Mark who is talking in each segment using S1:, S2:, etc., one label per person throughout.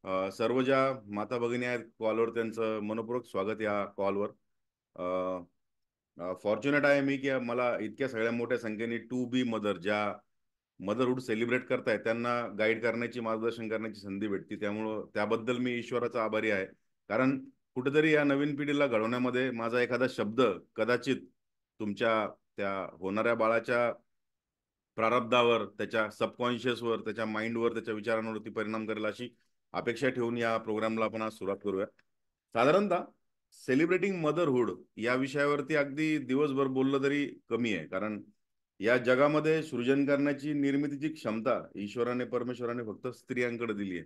S1: सर्व ज्या माता भगिनी आहेत कॉलवर त्यांचं मनपूर्वक स्वागत या कॉलवर. फॉर्च्युनेट आहे मी की मला इतक्या सगळ्या मोठ्या संख्येने टू बी मदर ज्या मदरहुड सेलिब्रेट करतायत त्यांना गाईड करण्याची मार्गदर्शन करण्याची संधी भेटते, त्यामुळं त्याबद्दल मी ईश्वराचा आभारी आहे. कारण कुठेतरी या नवीन पिढीला घडवण्यामध्ये माझा एखादा शब्द कदाचित तुमच्या त्या होणाऱ्या बाळाच्या प्रारब्धावर, त्याच्या सबकॉन्शियसवर, त्याच्या माइंडवर, त्याच्या विचारांवरती परिणाम करेल अशी अपेक्षा ठेवून या प्रोग्रामला आपण आज सुरुवात करूया. साधारणतः सेलिब्रेटिंग मदरहुड या विषयावरती अगदी दिवसभर बोललं तरी कमी आहे. कारण या जगामध्ये सृजन करण्याची, निर्मितीची क्षमता ईश्वराने, परमेश्वराने फक्त स्त्रियांकडे दिली आहे.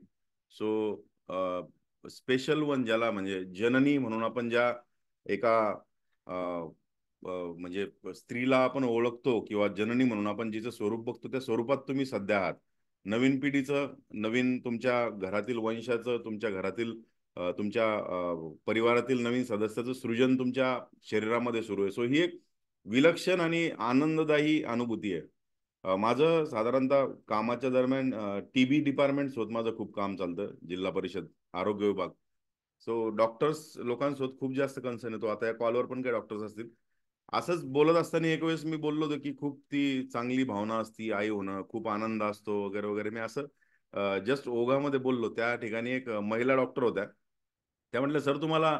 S1: सो स्पेशल वन ज्याला म्हणजे जननी म्हणून आपण ज्या एका म्हणजे स्त्रीला आपण ओळखतो किंवा जननी म्हणून आपण जिचं स्वरूप बघतो त्या स्वरूपात तुम्ही सध्या आहात. नवीन पिढीचं, नवीन तुमच्या घरातील वंशाचं, तुमच्या घरातील तुमच्या परिवारातील नवीन सदस्याचं सृजन तुमच्या शरीरामध्ये सुरू आहे. सो ही एक विलक्षण आणि आनंददायी अनुभूती आहे. माझं साधारणतः कामाच्या दरम्यान टीबी डिपार्टमेंट होत माझं खूप काम चालतं, जिल्हा परिषद आरोग्य विभाग. सो डॉक्टर्स लोकांसोबत खूप जास्त कन्सर्न येतो. आता या कॉलवर पण काही डॉक्टर्स असतील. असंच बोलत असताना एक वेळेस मी बोललो होतो की खूप ती चांगली भावना असती आई होणं, खूप आनंद असतो वगैरे वगैरे. मी असं जस्ट ओघामध्ये बोललो. त्या ठिकाणी एक महिला डॉक्टर होत्या. त्या म्हटलं, सर तुम्हाला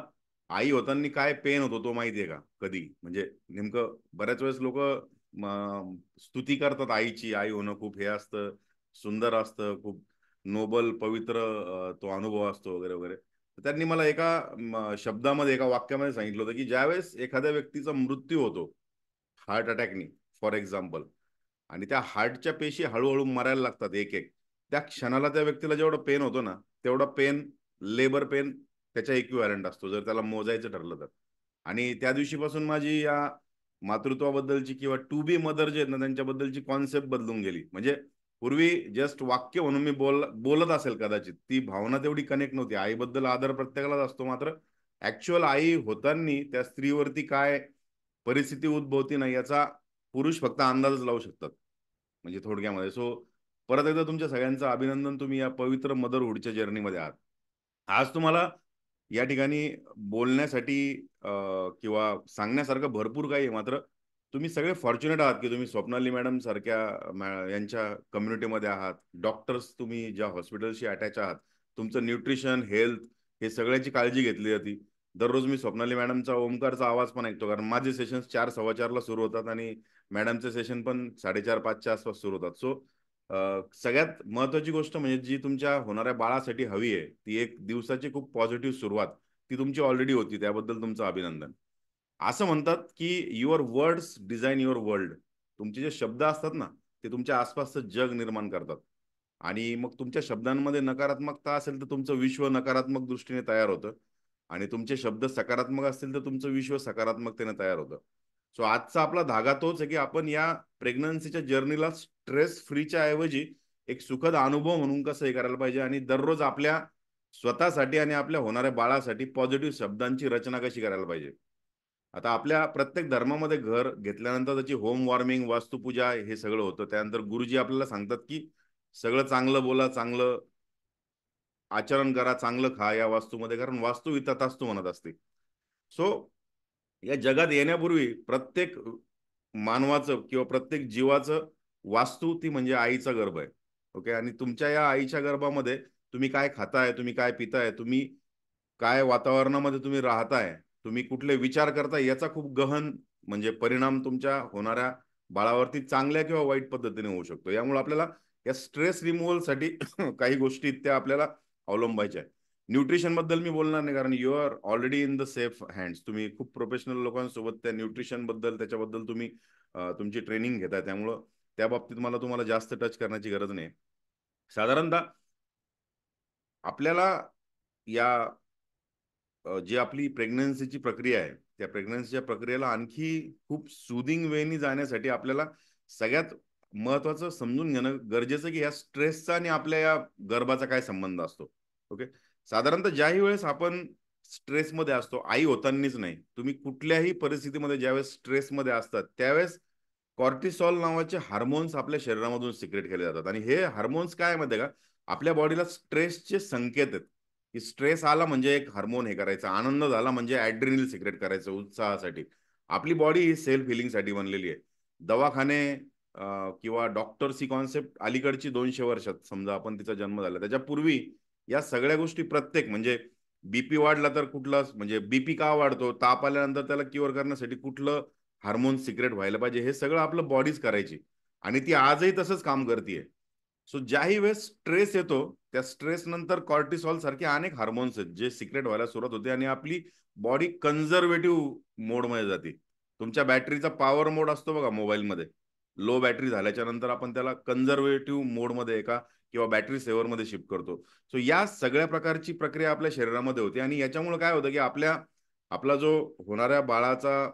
S1: आई होताना काय पेन होतो तो माहिती आहे का कधी? म्हणजे नेमकं बऱ्याच वेळेस लोक स्तुती करतात आईची, आई होणं खूप हे असतं, सुंदर असतं, खूप नोबल पवित्र तो अनुभव असतो वगैरे वगैरे. तर त्यांनी मला एका शब्दामध्ये, एका वाक्यामध्ये सांगितलं होतं की ज्यावेळेस एखाद्या व्यक्तीचा मृत्यू होतो हार्ट अटॅकनी फॉर एक्झाम्पल, आणि त्या हार्टच्या पेशी हळूहळू मरायला लागतात एक एक, त्या क्षणाला त्या व्यक्तीला जेवढं पेन होतो ना तेवढा पेन लेबर पेन त्याच्या इक्विव्हॅलंट असतो जर त्याला मोजायचं ठरलं तर. आणि त्या दिवशीपासून माझी या मातृत्वाबद्दलची किंवा टू बी मदर जे आहेत ना त्यांच्याबद्दलची कॉन्सेप्ट बदलून गेली. म्हणजे पूर्वी जस्ट वाक्य म्हणून मी बोलत असेल कदाचित, ती भावना तेवढी कनेक्ट नव्हती. आईबद्दल आदर प्रत्येकालाच असतो, मात्र ऍक्च्युअल आई होताना त्या स्त्रीवरती काय परिस्थिती उद्भवती नाही याचा पुरुष फक्त अंदाजच लावू शकतात, म्हणजे थोडक्यामध्ये. सो परत एकदा तुमच्या सगळ्यांचं अभिनंदन, तुम्ही या पवित्र मदरहुडच्या जर्नीमध्ये आहात. आज तुम्हाला या ठिकाणी बोलण्यासाठी किंवा सांगण्यासारखं भरपूर काही आहे, मात्र तुम्ही सगळे फॉर्च्युनेट आहात की तुम्ही स्वप्नाली मॅडम सारख्या यांच्या कम्युनिटीमध्ये आहात. डॉक्टर्स तुम्ही ज्या हॉस्पिटलशी अटॅच आहात, तुमचं न्यूट्रिशन, हेल्थ हे सगळ्याची काळजी घेतली जाते. दररोज मी स्वप्नाली मॅडमचा ओमकारचा आवाज पण ऐकतो, कारण माझे सेशन्स 4:15ला सुरू होतात आणि मॅडमचे सेशन पण 4:30-5च्या आसपास सुरू होतात. सो सगळ्यात महत्वाची गोष्ट म्हणजे जी तुमच्या होणाऱ्या बाळासाठी हवी आहे ती एक दिवसाची खूप पॉझिटिव्ह सुरुवात, ती तुमची ऑलरेडी होती, त्याबद्दल तुमचं अभिनंदन. असं म्हणतात की your words design your world. तुमचे जे शब्द असतात ना ते तुमच्या आसपासचं जग निर्माण करतात. आणि मग तुमच्या शब्दांमध्ये नकारात्मकता असेल तर तुमचं विश्व नकारात्मक दृष्टीने तयार होतं, आणि तुमचे शब्द सकारात्मक असतील तर तुमचं विश्व सकारात्मकतेने तयार होतं. सो आजचा आपला धागा तोच आहे की आपण या प्रेग्नन्सीच्या जर्नीला स्ट्रेस फ्रीच्या ऐवजी एक सुखद अनुभव म्हणून कसं हे करायला पाहिजे, आणि दररोज आपल्या स्वतःसाठी आणि आपल्या होणाऱ्या बाळासाठी पॉझिटिव्ह शब्दांची रचना कशी करायला पाहिजे. आता आपल्या प्रत्येक धर्मामध्ये घर घेतल्यानंतर त्याची होम वॉर्मिंग, वास्तुपूजा हे सगळं होतं. त्यानंतर गुरुजी आपल्याला सांगतात की सगळं चांगलं बोला, चांगलं आचरण करा, चांगलं खा या वास्तूमध्ये, कारण वास्तू विततास्तू म्हणत असते. सो या जगात येण्यापूर्वी प्रत्येक मानवाचं किंवा प्रत्येक जीवाचं वास्तू ती म्हणजे आईचा गर्भ आहे. ओके. आणि तुमच्या या आईच्या गर्भामध्ये तुम्ही काय खाताय, तुम्ही काय पिताय, तुम्ही काय वातावरणामध्ये तुम्ही राहताय, तुम्ही कुठले विचार करताय, याचा खूप गहन म्हणजे परिणाम तुमच्या होणाऱ्या बाळावरती चांगल्या किंवा वाईट पद्धतीने होऊ शकतो. यामुळे आपल्याला या स्ट्रेस रिमूव्हलसाठी काही गोष्टी त्या आपल्याला अवलंबायच्या आहेत. न्यूट्रिशन बद्दल मी बोलणार नाही, कारण you are already in the safe hands. तुम्ही खूप प्रोफेशनल लोकांसोबत त्या न्यूट्रिशन बद्दल, त्याच्याबद्दल तुम्ही तुमची ट्रेनिंग घेताय, त्यामुळं त्या बाबतीत मला तुम्हाला जास्त टच करण्याची गरज नाही. साधारणतः आपल्याला या जी आपली प्रेग्नन्सीची प्रक्रिया आहे त्या प्रेग्नन्सीच्या प्रक्रियेला आणखी खूप सुदिंग वेनी जाण्यासाठी आपल्याला सगळ्यात महत्वाचं समजून घेणं गरजेचं की या स्ट्रेसचा आणि आपल्या या गर्भाचा काय संबंध असतो. ओके. साधारणतः ज्याही वेळेस आपण स्ट्रेसमध्ये असतो, आई होतानीच नाही, तुम्ही कुठल्याही परिस्थितीमध्ये ज्यावेळेस स्ट्रेसमध्ये असतात त्यावेळेस कॉर्टिसॉल नावाचे हार्मोन्स आपल्या शरीरामधून सिक्रेट केले जातात. आणि हे हार्मोन्स काय माहिती का, आपल्या बॉडीला स्ट्रेसचे संकेत आहेत, की स्ट्रेस आला म्हणजे एक हार्मोन हे करायचं, आनंद झाला म्हणजे ॲड्रिनल सिक्रेट करायचं उत्साहासाठी. आपली बॉडी ही सेल्फ हिलिंगसाठी बनलेली आहे. दवाखाने किंवा डॉक्टर्स ही कॉन्सेप्ट अलीकडची 200 वर्षात, समजा आपण तिचा जन्म झाला त्याच्यापूर्वी या सगळ्या गोष्टी प्रत्येक म्हणजे बीपी वाढला तर कुठला म्हणजे बीपी का वाढतो, ताप आल्यानंतर त्याला क्युअर करण्यासाठी कुठलं हार्मोन सिक्रेट व्हायला पाहिजे, हे सगळं आपलं बॉडीच करायची. आणि ती आजही तसंच काम करते. सो ज्याही वेळेस स्ट्रेस येतो, त्या स्ट्रेस नंतर कॉर्टिसॉल सारखे अनेक हार्मोन्स आहेत जे सिक्रेट व्हायला सुरुवात होते आणि आपली बॉडी कन्झर्वेटिव्ह मोडमध्ये जाते. तुमच्या बॅटरीचा पॉवर मोड असतो बघा मोबाईलमध्ये, लो बॅटरी झाल्याच्या नंतर आपण त्याला कन्झर्वेटिव्ह मोडमध्ये एका किंवा बॅटरी सेव्हरमध्ये शिफ्ट करतो. सो या सगळ्या प्रकारची प्रक्रिया आपल्या शरीरामध्ये होते आणि याच्यामुळे काय होतं की आपला जो होणाऱ्या बाळाचा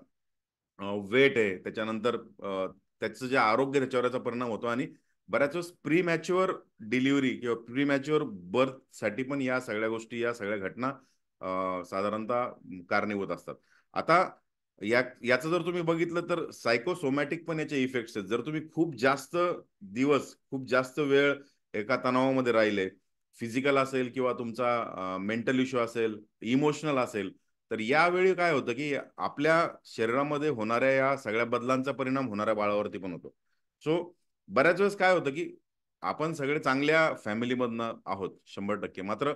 S1: वेट आहे, त्याच्यानंतर त्याचं जे आरोग्य त्याच्यावर याचा परिणाम होतो आणि बऱ्याच वेळेस प्री मॅच्युअर डिलिव्हरी किंवा प्री मॅच्युअर बर्थसाठी पण या सगळ्या गोष्टी, या सगळ्या घटना साधारणतः कारणीभूत असतात. आता याचं जर तुम्ही बघितलं तर सायकोसोमॅटिक पण याचे इफेक्ट्स आहेत. जर तुम्ही खूप जास्त दिवस, खूप जास्त वेळ एका तणावामध्ये राहिले, फिजिकल असेल किंवा तुमचा मेंटल इश्यू असेल, इमोशनल असेल, तर यावेळी काय होतं की आपल्या शरीरामध्ये होणाऱ्या या सगळ्या बदलांचा परिणाम होणाऱ्या बाळावरती पण होतो. सो बऱ्याच वेळेस काय होतं की आपण सगळे चांगल्या फॅमिलीमधनं आहोत 100%. मात्र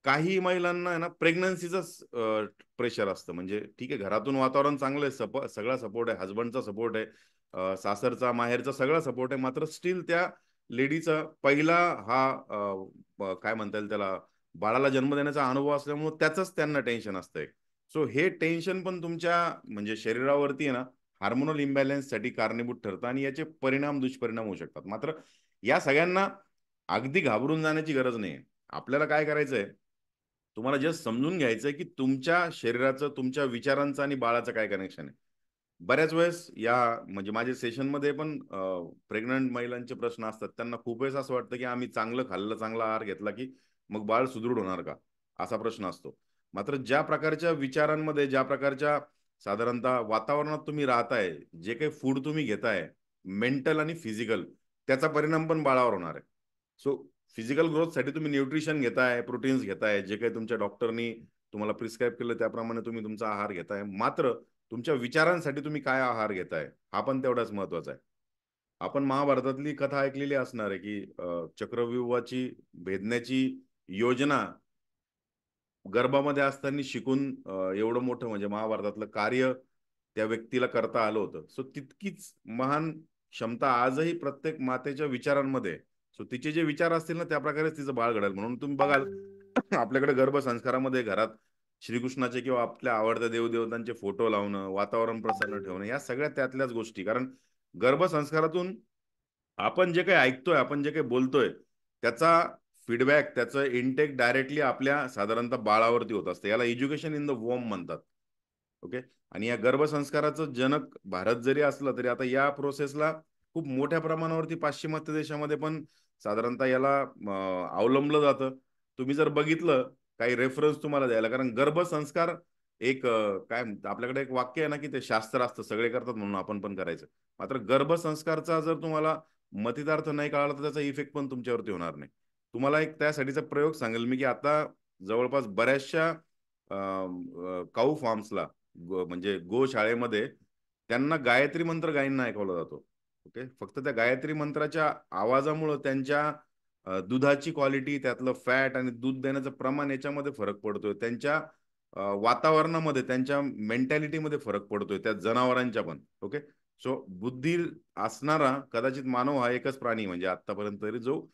S1: काही महिलांना आहे ना प्रेग्नन्सीचं प्रेशर असतं. म्हणजे ठीक आहे, घरातून वातावरण चांगलं आहे, सगळा सपोर्ट आहे, हसबंडचा सपोर्ट आहे, सासरचा माहेरचा सगळा सपोर्ट आहे, मात्र स्टील त्या लेडीचा पहिला हा काय म्हणता येईल त्याला, बाळाला जन्म देण्याचा अनुभव असल्यामुळे त्याचंच त्यांना टेन्शन असतंय. सो हे टेन्शन पण तुमच्या म्हणजे शरीरावरती आहे ना हार्मोनल इम्बॅलन्ससाठी कारणीभूत ठरतं आणि याचे परिणाम, दुष्परिणाम होऊ शकतात. मात्र या सगळ्यांना अगदी घाबरून जाण्याची गरज नाही. आपल्याला काय करायचंय, तुम्हाला जस्ट समजून घ्यायचंय की तुमच्या शरीराचं, तुमच्या विचारांचं आणि बाळाचं काय कनेक्शन आहे. बऱ्याच वेळेस या म्हणजे माझ्या सेशनमध्ये पण प्रेग्नंट महिलांचे प्रश्न असतात. त्यांना खूप वेळेस असं वाटतं की आम्ही चांगलं खाल्लं, चांगला आहार घेतला की मग बाळ सुदृढ होणार का, असा प्रश्न असतो. मात्र ज्या प्रकारच्या विचारांमध्ये, ज्या प्रकारच्या साधारणतः वातावरणात तुम्ही राहताय, जे काही फूड तुम्ही घेताय, मेंटल आणि फिजिकल, त्याचा परिणाम पण बाळावर होणार आहे. सो फिजिकल ग्रोथसाठी तुम्ही न्यूट्रिशन घेताय, प्रोटीन्स घेताय, जे काही तुमच्या डॉक्टरनी तुम्हाला प्रिस्क्राईब केलं त्याप्रमाणे तुम्ही तुमचा आहार घेताय. मात्र तुमच्या विचारांसाठी तुम्ही काय आहार घेताय, हा पण तेवढाच महत्वाचा आहे. आपण महाभारतातली कथा ऐकलेली असणार आहे की चक्रव्यूहाची भेदण्याची योजना गर्भामध्ये असताना शिकून एवढं मोठं म्हणजे महाभारतातलं कार्य त्या व्यक्तीला करता आलं होतं. सो तितकीच महान क्षमता आजही प्रत्येक मातेच्या विचारांमध्ये आहे. सो तिचे जे विचार असतील ना त्या प्रकारेच तिचं बाळ घडेल. म्हणून तुम्ही बघाल आपल्याकडे गर्भसंस्कारामध्ये घरात श्रीकृष्णाचे किंवा आपल्या आवडत्या देवदेवतांचे फोटो लावणं, वातावरण प्रसन्न ठेवणं, या सगळ्या त्यातल्याच गोष्टी. कारण गर्भसंस्कारातून आपण जे काही ऐकतोय, आपण जे काही बोलतोय, त्याचा फीडबॅक, त्याचं इनटेक डायरेक्टली आपल्या साधारणतः बाळावरती होत असतं. याला एज्युकेशन इन द वोम म्हणतात. ओके. आणि या गर्भसंस्काराचं जनक भारत जरी असलं तरी आता या प्रोसेसला खूप मोठ्या प्रमाणावरती पाश्चिमात्य देशामध्ये पण साधारणतः याला अवलंबलं जातं. तुम्ही जर बघितलं काही रेफरन्स तुम्हाला द्यायला, कारण गर्भसंस्कार एक काय आपल्याकडे एक वाक्य आहे ना की ते शास्त्र असतं, सगळे करतात म्हणून आपण पण करायचं. मात्र गर्भसंस्कारचा जर तुम्हाला मतितार्थ नाही कळाला तर त्याचा इफेक्ट पण तुमच्यावरती होणार नाही. तुम्हाला एक त्यासाठीचा प्रयोग सांगेल मी की आता जवळपास बऱ्याचशा काऊ फार्म्सला, म्हणजे गोशाळेमध्ये त्यांना गायत्री मंत्र गायींना ऐकवला जातो. ओके. फक्त त्या गायत्री मंत्राच्या आवाजामुळं त्यांच्या दुधाची क्वालिटी, त्यातलं फॅट आणि दूध देण्याचं प्रमाण याच्यामध्ये फरक पडतोय. त्यांच्या वातावरणामध्ये, त्यांच्या मेंटॅलिटीमध्ये फरक पडतोय त्या जनावरांच्या पण. ओके. सो बुद्धी असणारा कदाचित मानव हा एकच प्राणी म्हणजे आतापर्यंत तरी जो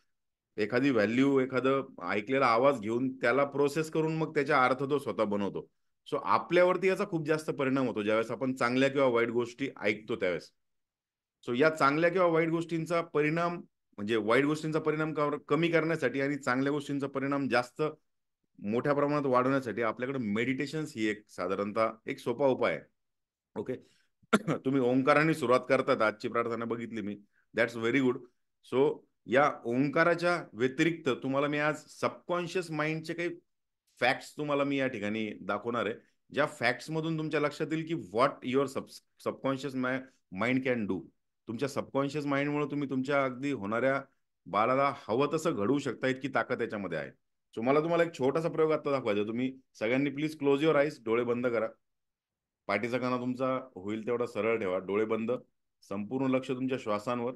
S1: एखादी व्हॅल्यू, एखादं ऐकलेला आवाज घेऊन त्याला प्रोसेस करून मग त्याच्या अर्थ तो स्वतः बनवतो. सो आपल्यावरती याचा खूप जास्त परिणाम होतो ज्यावेळेस आपण चांगल्या किंवा वाईट गोष्टी ऐकतो त्यावेळेस. सो या चांगल्या किंवा वाईट गोष्टींचा परिणाम म्हणजे वाईट गोष्टींचा परिणाम कमी करण्यासाठी आणि चांगल्या गोष्टींचा परिणाम जास्त मोठ्या प्रमाणात वाढवण्यासाठी आपल्याकडे मेडिटेशन ही एक साधारणतः एक सोपा उपाय आहे. ओके. तुम्ही ओंकाराने सुरुवात करतात, आजची प्रार्थना बघितली मी, दॅट्स व्हेरी गुड. सो या ओंकाराच्या व्यतिरिक्त तुम्हाला मी आज सबकॉन्शियस माइंडचे काही फॅक्ट्स तुम्हाला मी या ठिकाणी दाखवणार आहे, ज्या फॅक्ट्स मधून तुमच्या लक्षात येईल की what your subconscious mind can do. तुमच्या सबकॉन्शियस माइंडमुळे तुम्ही तुमच्या अगदी होणाऱ्या बाळाला हवं तसं घडवू शकता, इतकी ताकद त्याच्यामध्ये आहे. सो मला तुम्हाला एक छोटासा प्रयोग आता दाखवायचा. तुम्ही सगळ्यांनी प्लीज क्लोज युअर आईज, डोळे बंद करा. पाठीचा कणा तुमचा होईल तेवढा सरळ ठेवा, डोळे बंद, संपूर्ण लक्ष तुमच्या श्वासांवर.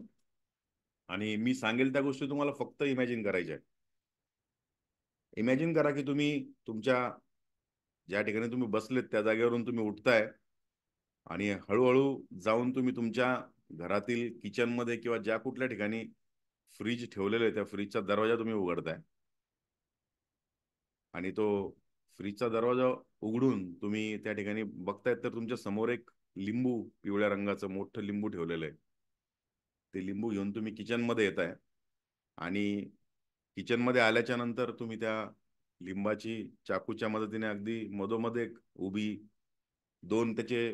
S1: आणि मी सांगेल त्या गोष्टी तुम्हाला फक्त इमॅजिन करायच्या आहे. इमॅजिन करा की तुम्ही तुमच्या ज्या ठिकाणी तुम्ही बसलेत त्या जागेवरून तुम्ही उठताय आणि हळूहळू जाऊन तुम्ही तुमच्या घरातील किचनमध्ये किंवा ज्या कुठल्या ठिकाणी फ्रीज ठेवलेलं आहे त्या फ्रीजचा दरवाजा तुम्ही उघडताय. आणि तो फ्रीजचा दरवाजा उघडून तुम्ही त्या ठिकाणी बघतायत तर तुमच्या समोर एक लिंबू, पिवळ्या रंगाचं मोठं लिंबू ठेवलेलं आहे. ते लिंबू घेऊन तुम्ही किचनमध्ये येत आहे. आणि किचनमध्ये आल्याच्या नंतर तुम्ही त्या लिंबाची चाकूच्या मदतीने अगदी मधोमध एक उभी दोन त्याचे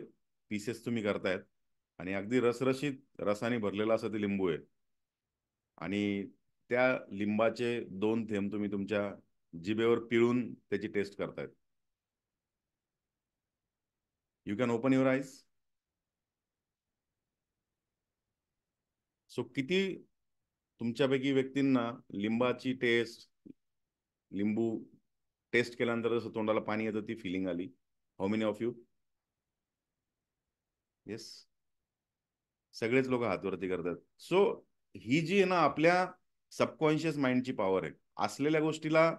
S1: पीसेस तुम्ही करतायत. आणि अगदी रसरशीत रसाने भरलेला असं ते लिंबू आहे. आणि त्या लिंबाचे 2 थेंब तुम्ही तुमच्या जिभेवर पिळून त्याची टेस्ट करतायत. You can open your eyes. So किती तुमच्यापैकी व्यक्तींना लिंबाची टेस्ट, लिंबू टेस्ट केल्यानंतर जसं तोंडाला पाणी येतं ती फिलिंग आली? How many of you? Yes, सगळेच लोक हातवरती करतात. सो ही जी आहे ना आपल्या सबकॉन्शियस माइंडची पॉवर आहे. असलेल्या गोष्टीला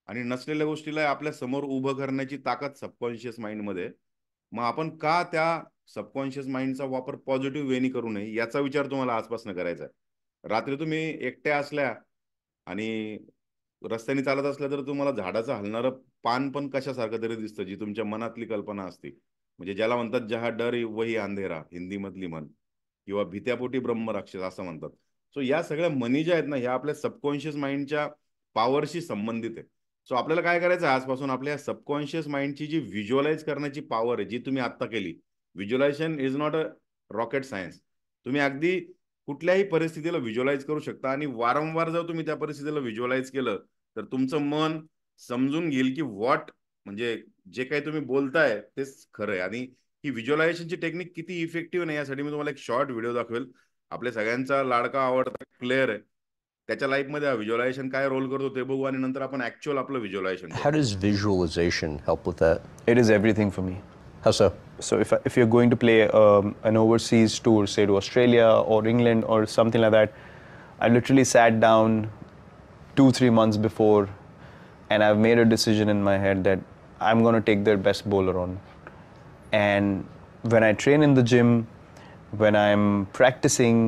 S1: आणि नसलेल्या गोष्टीला आपल्या समोर उभं करण्याची ताकद सबकॉन्शियस माइंडमध्ये. मग आपण का त्या सबकॉन्शियस माइंडचा वापर पॉझिटिव्ह वेनी करू नये याचा विचार तुम्हाला आजपासून करायचा आहे. रात्री तुम्ही एकट्या असल्या आणि रस्त्याने चालत असल्या तर तुम्हाला झाडाचं हलणारं पान पण कशासारखं तरी दिसतं, जी तुमच्या मनातली कल्पना असते. म्हणजे ज्याला म्हणतात जहा डर वही अंधेरा, हिंदी मधली म्हण, किंवा भित्यापोटी ब्रह्मराक्षस असं म्हणतात. सो या सगळ्या मनी ज्या आहेत ना ह्या आपल्या सबकॉन्शियस माइंडच्या पॉवरशी संबंधित आहे. सो आपल्याला काय करायचं आहे आजपासून, आपल्या सबकॉन्शियस माइंडची जी व्हिज्युअलाइज करण्याची पॉवर आहे जी तुम्ही आत्ता केली. Visualization is not a rocket science. तुम्ही अगदी कुठल्याही परिस्थितीला व्हिज्युअलाइज करू शकता. आणि वारंवार जर तुम्ही त्या परिस्थितीला व्हिज्युअलाइज केलं तर तुमचं मन समजून घेईल की व्हॉट, म्हणजे जे काही तुम्ही बोलताय तेच खरं आहे. आणि ही व्हिज्युअलायझेशनची टेक्निक किती इफेक्टिव्ह नाही यासाठी मी तुम्हाला एक शॉर्ट व्हिडिओ दाखवेल. आपल्या सगळ्यांचा लाडका आवडता प्लेअर आहे, त्याच्या लाईफमध्ये हा व्हिज्युअलायझेशन काय रोल करतो ते बघू आणि नंतर आपण ऍक्च्युअल आपलं व्हिज्युअलायझेशन
S2: How
S1: करू.
S2: does visualization help with that?
S3: It is everything for me.
S2: How so?
S3: So if you're going to play an overseas tour, say to Australia or England or something like that, I literally sat down 2-3 months before, and I've made a decision in my head that I'm going to take their best bowler on. And when I train in the gym, when I'm practicing,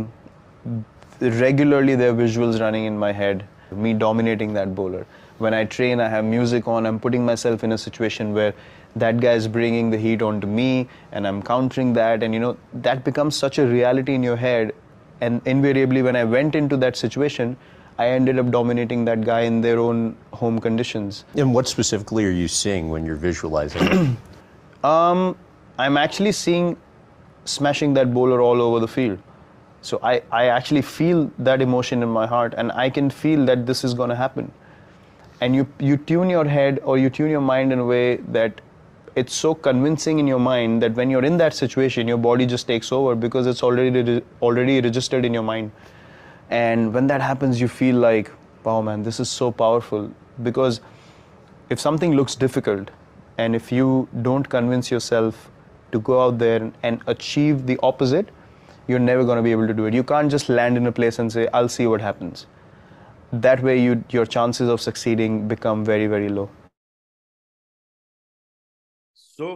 S3: regularly there are visuals running in my head, me dominating that bowler. When I train, I have music on, I'm putting myself in a situation where that guy is bringing the heat onto me and I'm countering that, and you know, that becomes such a reality in your head. And invariably when I went into that situation, I ended up dominating that guy in their own home conditions.
S2: And what specifically are you seeing when you're visualizing it?
S3: I'm actually seeing smashing that bowler all over the field. So I actually feel that emotion in my heart, and I can feel that this is going to happen. And you tune your head or you tune your mind in a way that it's so convincing in your mind that when you're in that situation, your body just takes over because it's already registered in your mind. And when that happens, you feel like, wow, man, this is so powerful. Because if something looks difficult, and if you don't convince yourself to go out there and achieve the opposite, you're never going to be able to do it. You can't just land in a place and say, I'll see what happens. That way your chances of succeeding become very, very low.
S1: So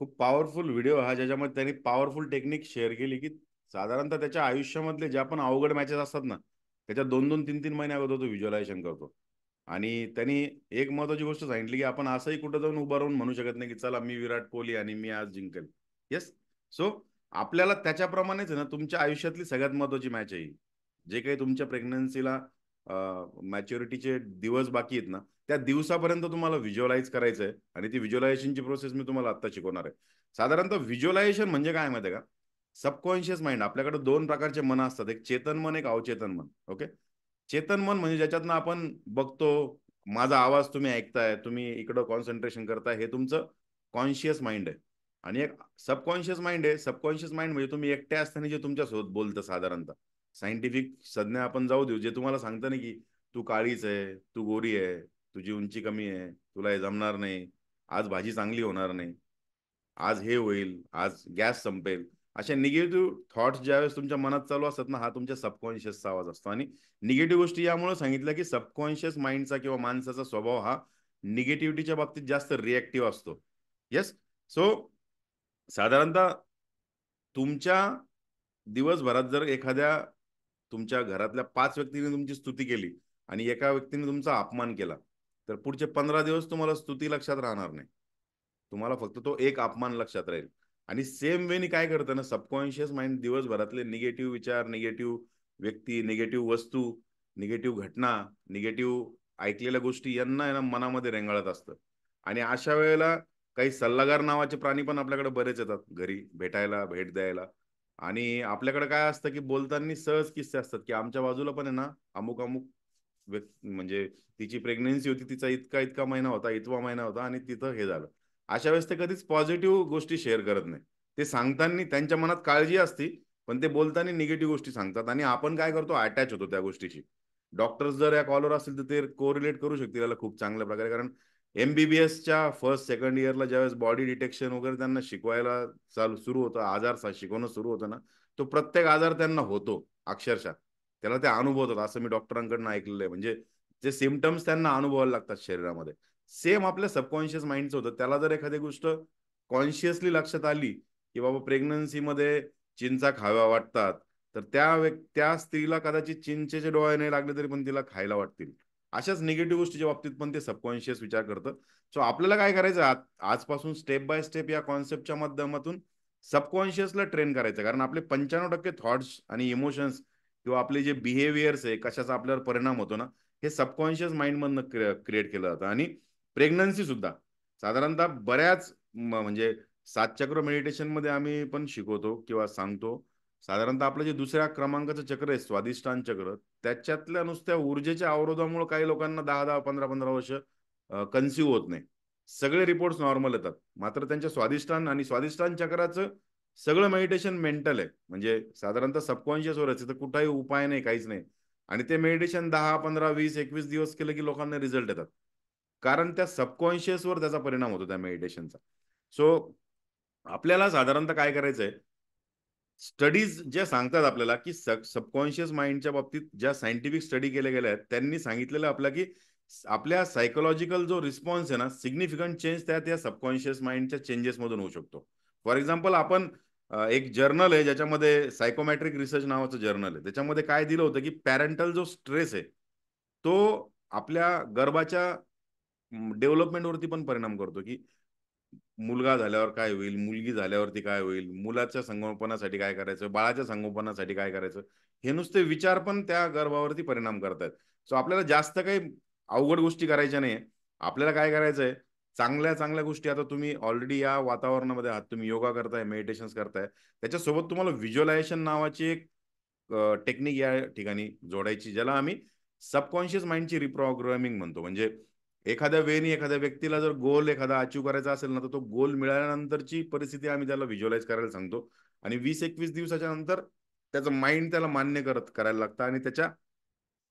S1: खूप powerful video हा, ज्याच्यामध्ये त्यांनी powerful technique share केली की साधारणतः त्याच्या आयुष्यामधले ज्या पण अवघड मॅचेस असतात ना त्याच्या 2-2, 3-3 महिने अगोदर तो व्हिज्युअलायझेशन करतो. आणि त्यांनी एक महत्वाची गोष्ट सांगितली की आपण असंही कुठं जाऊन उभं राहून म्हणू शकत नाही की चला मी विराट कोहली आणि मी आज जिंकेल. येस. सो आपल्याला त्याच्याप्रमाणेच आहे ना तुमच्या आयुष्यातली सगळ्यात महत्वाची मॅच आहे जे काही तुमच्या प्रेग्नन्सीला मॅच्युरिटीचे दिवस बाकी आहेत ना त्या दिवसापर्यंत तुम्हाला व्हिज्युअलाइज करायचं आहे. आणि ती व्हिज्युअलायझेशनची प्रोसेस मी तुम्हाला आता शिकवणार आहे. साधारणतः व्हिज्युअलायझेशन म्हणजे काय माहिती आहे का? सबकॉन्शियस माइंड, आपल्याकडे 2 प्रकारचे मन असतात, एक चेतन मन, एक अवचेतन मन. ओके. चेतन मन म्हणजे ज्याच्यातनं आपण बघतो, माझा आवाज तुम्ही ऐकताय, तुम्ही इकडं कॉन्सन्ट्रेशन करताय, हे तुमचं कॉन्शियस माइंड आहे. आणि एक सबकॉन्शियस माइंड आहे. सबकॉन्शियस माइंड म्हणजे तुम्ही एकट्या असताना जे तुमच्यासोबत बोलतं साधारणतः. सायंटिफिक संज्ञा आपण जाऊ देऊ, जे तुम्हाला सांगतं ना की तू काळीच आहे, तू गोरी आहे, तुझी उंची कमी आहे, तुला हे जमणार नाही, आज भाजी चांगली होणार नाही, आज हे होईल, आज गॅस संपेल. अशा निगेटिव्ह थॉट्स ज्यावेळेस तुमच्या मनात चालू असतात ना, हा तुमच्या सबकॉन्शियसचा आवाज असतो. आणि निगेटिव्ह गोष्टी यामुळे सांगितलं की सबकॉन्शियस माइंडचा किंवा माणसाचा स्वभाव हा निगेटिव्हिटीच्या बाबतीत जास्त रिॲक्टिव्ह असतो. येस. सो साधारणतः तुमच्या दिवसभरात जर एखाद्या तुमच्या घरातल्या 5 व्यक्तींनी तुमची स्तुती केली आणि एका व्यक्तीने तुमचा अपमान केला, तर पुढचे 15 दिवस तुम्हाला स्तुती लक्षात राहणार नाही. तुम्हाला फक्त तो एक अपमान लक्षात राहील. आणि सेम वेनी काय करतं ना, सबकॉन्शियस माइंड दिवसभरातले निगेटिव्ह विचार, निगेटिव्ह व्यक्ती, निगेटिव्ह वस्तू, निगेटिव्ह घटना, निगेटिव्ह ऐकलेल्या गोष्टी यांना आहे ना मनामध्ये रेंगाळत असतं. आणि अशा वेळेला काही सल्लागार नावाचे प्राणी पण आपल्याकडे बरेच येतात घरी भेटायला, भेट द्यायला. आणि आपल्याकडे काय असतं की बोलताना सहज किस्से असतात की आमच्या बाजूला पण आहे ना अमुक अमुक म्हणजे तिची प्रेग्नेन्सी होती, तिचा इतका इतका महिना होता, इतवा महिना होता आणि तिथं हे झालं. अशा वेळेस ते कधीच पॉझिटिव्ह गोष्टी शेअर करत नाही. ते सांगताना त्यांच्या मनात काळजी असती, पण ते बोलताना निगेटिव्ह गोष्टी सांगतात आणि आपण काय करतो, अटॅच होतो त्या गोष्टीशी. डॉक्टर्स जर या कॉलवर असतील तर ते कोरिलेट करू शकतील याला खूप चांगल्या प्रकारे. कारण MBBSच्या फर्स्ट सेकंड इयरला ज्यावेळेस बॉडी डिटेक्शन वगैरे त्यांना शिकवायला सुरू होतं, आजार शिकवणं सुरू होतं ना, तो प्रत्येक आजार त्यांना होतो अक्षरशः. त्याला ते अनुभवतात असं मी डॉक्टरांकडून ऐकलेलं आहे. म्हणजे जे सिमटम्स त्यांना अनुभवायला लागतात शरीरामध्ये. सेम आपल्या सबकॉन्शियस माइंडचं होतं. त्याला जर एखादी गोष्ट कॉन्शियसली लक्षात आली की बाबा प्रेग्नन्सीमध्ये चिंचा खाव्या वाटतात, तर त्या स्त्रीला कदाचित चिंचेचे डोळे नाही लागले तरी पण तिला खायला वाटतील. अशाच निगेटिव्ह गोष्टीच्या बाबतीत पण ते सबकॉन्शियस विचार करतं. सो आपल्याला काय करायचं, आजपासून स्टेप बाय स्टेप या कॉन्सेप्टच्या माध्यमातून सबकॉन्शियसला ट्रेन करायचं. कारण आपले 95% थॉट्स आणि इमोशन्स किंवा आपले जे बिहेवियर्स आहे, कशाचा आपल्यावर परिणाम होतो ना, हे सबकॉन्शियस माइंडमधनं क्रिएट केलं जातं. आणि प्रेग्नन्सी सुद्धा साधारणतः बऱ्याच म्हणजे 7 चक्र मेडिटेशनमध्ये आम्ही पण शिकवतो किंवा सांगतो. साधारणतः आपलं जे दुसऱ्या क्रमांकाचं चक्र आहे स्वादिष्टान चक्र, त्याच्यातल्या नुसत्या ऊर्जेच्या अवरोधामुळे काही लोकांना 10-10, 15-15 वर्ष कन्सिव्ह होत नाही. सगळे रिपोर्ट्स नॉर्मल येतात. मात्र त्यांच्या स्वादिष्टान आणि स्वादिष्टान चक्राचं सगळं मेडिटेशन मेंटल आहे. म्हणजे साधारणतः सबकॉन्शियसवरच आहे, तर कुठलाही उपाय नाही, काहीच नाही. आणि ते मेडिटेशन 10, 15, 20, 21 दिवस केलं की लोकांना रिझल्ट येतात. कारण त्या सबकॉन्शियसवर त्याचा परिणाम होतो त्या मेडिटेशनचा. सो आपल्याला साधारणतः काय करायचंय, स्टडीज ज्या सांगतात आपल्याला की सबकॉन्शियस माइंडच्या बाबतीत ज्या सायंटिफिक स्टडी केल्या गेल्या आहेत, त्यांनी सांगितलेलं आपल्या की आपल्या सायकोलॉजिकल जो रिस्पॉन्स आहे ना, सिग्निफिकंट चेंज त्या सबकॉन्शियस माइंडच्या चेंजेस मधून होऊ शकतो. फॉर एक्झाम्पल आपण एक जर्नल आहे ज्याच्यामध्ये सायकोमॅट्रिक रिसर्च नावाचं जर्नल आहे, त्याच्यामध्ये काय दिलं होतं की पॅरेंटल जो स्ट्रेस आहे तो आपल्या गर्भाच्या डेव्हलपमेंटवरती पण परिणाम करतो. की मुलगा झाल्यावर काय होईल, मुलगी झाल्यावरती काय होईल, मुलाच्या संगोपनासाठी काय करायचं, बाळाच्या संगोपनासाठी काय करायचं, हे नुसते विचार पण त्या गर्भावरती परिणाम करतात. सो आपल्याला जास्त काही अवघड गोष्टी करायच्या नाही. आपल्याला काय करायचंय, चांगल्या चांगल्या गोष्टी, आता तुम्ही ऑलरेडी या वातावरणामध्ये आहात, तुम्ही योगा करताय, मेडिटेशन करताय, त्याच्यासोबत तुम्हाला व्हिज्युअलायझेशन नावाची एक टेक्निक या ठिकाणी जोडायची, ज्याला आम्ही सबकॉन्शियस माइंडची रिप्रोग्रामिंग म्हणतो. म्हणजे एखाद्या वेळी एखाद्या व्यक्तीला जर गोल एखादा अचीव करायचा असेल ना, तर तो गोल मिळाल्यानंतरची परिस्थिती आम्ही त्याला व्हिज्युअलाइज करायला सांगतो. आणि 20-21 दिवसाच्या नंतर त्याचं माइंड त्याला मान्य करायला लागतं आणि त्याच्या